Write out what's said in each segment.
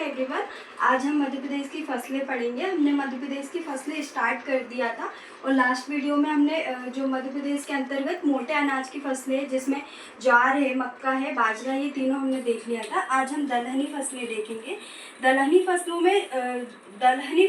Everyone. आज हम मध्य प्रदेश की फसलें पढ़ेंगे। हमने मध्य प्रदेश की फसलें स्टार्ट कर दिया था और लास्ट वीडियो में हमने जो मध्य प्रदेश के अंतर्गत मोटे अनाज की फसलें जिसमें ज्वार है, मक्का है, बाजरा, ये तीनों हमने देख लिया था। आज हम दलहनी फसलें देखेंगे। दलहनी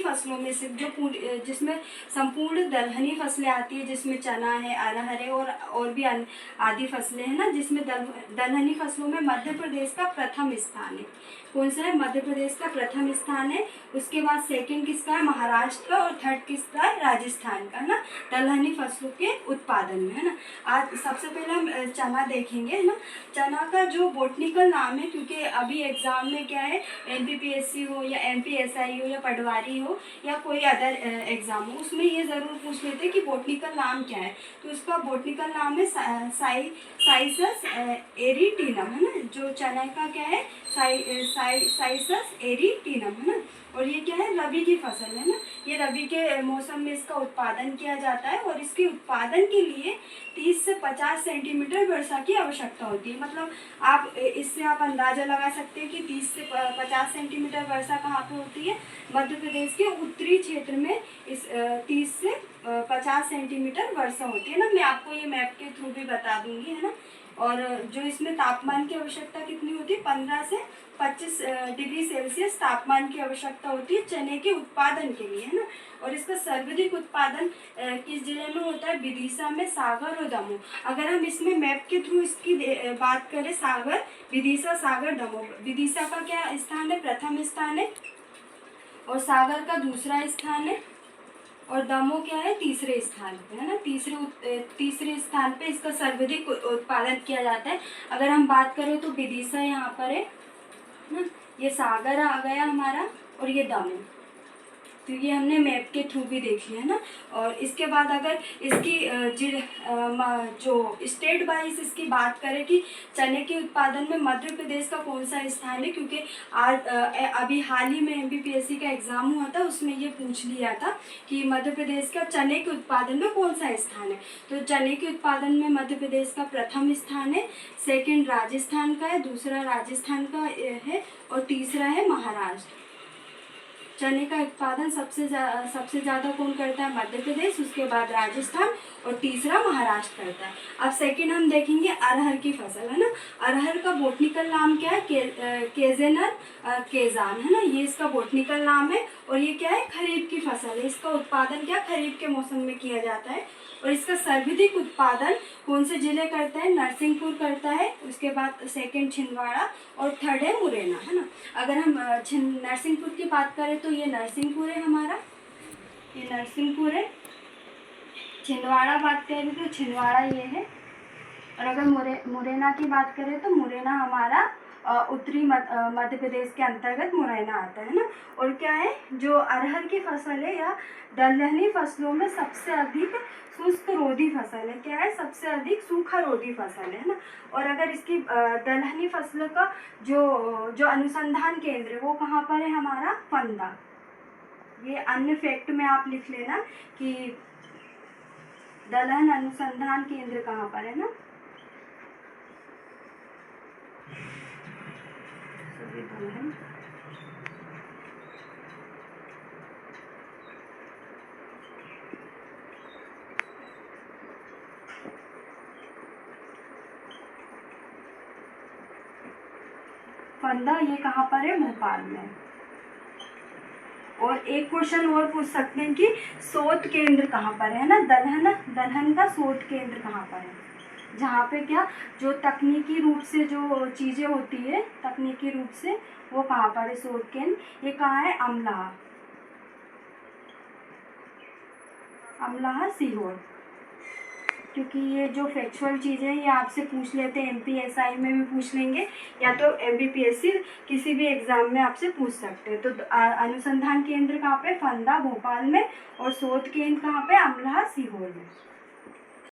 फसलों में सिर्फ जो जिसमें संपूर्ण दलहनी फसलें आती है, जिसमें चना है, अरहर है और भी आदि फसलें हैं ना, जिसमें दलहनी फसलों में मध्य प्रदेश का प्रथम स्थान है। कौन सा है? मध्य प्रदेश का प्रथम स्थान है। उसके बाद सेकंड किसका है? महाराष्ट्र का। और थर्ड किसका है? राजस्थान का, है ना, दलहनी फसलों के उत्पादन में, है ना। आज सबसे पहले हम चना देखेंगे, है ना। चना का जो बोटनिकल नाम है, क्योंकि अभी एग्जाम में क्या है, NPPSC हो या MPSI हो या पटवारी हो या कोई अदर एग्जाम हो, उसमें ये ज़रूर पूछ लेते हैं कि बोटनिकल नाम क्या है। तो उसका बोटनिकल नाम है साइसस एरिटीनम, है ना। जो चना का क्या है? साइसस एरिटीनम, है ना। और ये क्या है? रबी की फसल है ना। ये रबी के मौसम में इसका उत्पादन किया जाता है और इसके उत्पादन के लिए 30 से 50 सेंटीमीटर वर्षा की आवश्यकता होती है। मतलब इससे आप अंदाज़ा लगा सकते हैं कि 30 से 50 सेंटीमीटर वर्षा कहाँ पे होती है? मध्य प्रदेश के उत्तरी क्षेत्र में इस 30 से 50 सेंटीमीटर वर्षा होती है ना। मैं आपको ये मैप के थ्रू भी बता दूंगी, है ना। और जो इसमें तापमान की आवश्यकता कितनी होती है? 15 से 25 डिग्री सेल्सियस तापमान की आवश्यकता होती है चने के उत्पादन के लिए, है ना। और इसका सर्वाधिक उत्पादन किस जिले में होता है? विदिशा में, सागर और दमोह। अगर हम इसमें मैप के थ्रू इसकी बात करें, सागर, विदिशा, सागर, दमोह। विदिशा का क्या स्थान है? प्रथम स्थान है। और सागर का दूसरा स्थान है। और दमोह क्या है? तीसरे स्थान पे, है ना। तीसरे स्थान पे इसका सर्वाधिक उत्पादन किया जाता है। अगर हम बात करें तो विदिशा यहाँ पर है ना, ये सागर आ गया हमारा, और ये दमोह। तो ये हमने मैप के थ्रू भी देख लिया, है ना। और इसके बाद अगर इसकी जो स्टेट वाइज इसकी बात करें कि चने के उत्पादन में मध्य प्रदेश का कौन सा स्थान है, क्योंकि आज अभी हाल ही में MPPSC का एग्ज़ाम हुआ था, उसमें ये पूछ लिया था कि मध्य प्रदेश का चने के उत्पादन में कौन सा स्थान है। तो चने के उत्पादन में मध्य प्रदेश का प्रथम स्थान है, सेकेंड राजस्थान का है, दूसरा राजस्थान का है और तीसरा है महाराष्ट्र। चने का उत्पादन सबसे ज़्यादा कौन करता है? मध्य प्रदेश, उसके बाद राजस्थान और तीसरा महाराष्ट्र करता है। अब सेकंड हम देखेंगे अरहर की फसल, है ना। अरहर का बोटनिकल नाम क्या है? केजेनर केजान, है ना। ये इसका बोटनिकल नाम है। और ये क्या है? खरीफ की फसल है। इसका उत्पादन क्या खरीफ के मौसम में किया जाता है। और इसका सर्वाधिक उत्पादन कौन से जिले करता है? नरसिंहपुर करता है, उसके बाद सेकंड छिंदवाड़ा और थर्ड है मुरैना, है ना। अगर हम नरसिंहपुर की बात करें तो ये नरसिंहपुर है हमारा, ये नरसिंहपुर है। छिंदवाड़ा बात करें तो छिंदवाड़ा ये है। और अगर मुरैना की बात करें तो मुरैना हमारा उत्तरी मध्य प्रदेश के अंतर्गत मुरैना आता है ना। और क्या है? जो अरहर की फसल है या दलहनी फसलों में सबसे अधिक शुष्क रोधी फसल है। क्या है? सबसे अधिक सूखा रोधी फसल है ना। और अगर इसकी दलहनी फसल का जो अनुसंधान केंद्र है वो कहाँ पर है हमारा? फंदा। ये अन्य फैक्ट में आप लिख लेना कि दलहन अनुसंधान केंद्र कहाँ पर है ना। फंदा ये कहाँ पर है? भोपाल में। और एक क्वेश्चन और पूछ सकते हैं कि शोध केंद्र कहाँ पर है ना। दलहन का शोध केंद्र कहाँ पर है? जहाँ पे क्या जो तकनीकी रूप से जो चीज़ें होती है, तकनीकी रूप से वो कहाँ पर है शोध केंद्र? ये कहाँ है? अमलाहा सीहोर। क्योंकि ये जो फैक्चुअल चीज़ें हैं ये आपसे पूछ लेते हैं, MPSI में भी पूछ लेंगे या तो MPPSC किसी भी एग्ज़ाम में आपसे पूछ सकते हैं। तो अनुसंधान केंद्र कहाँ पे? फंदा भोपाल में। और शोध केंद्र कहाँ पे? अमलाहा सीहोर में।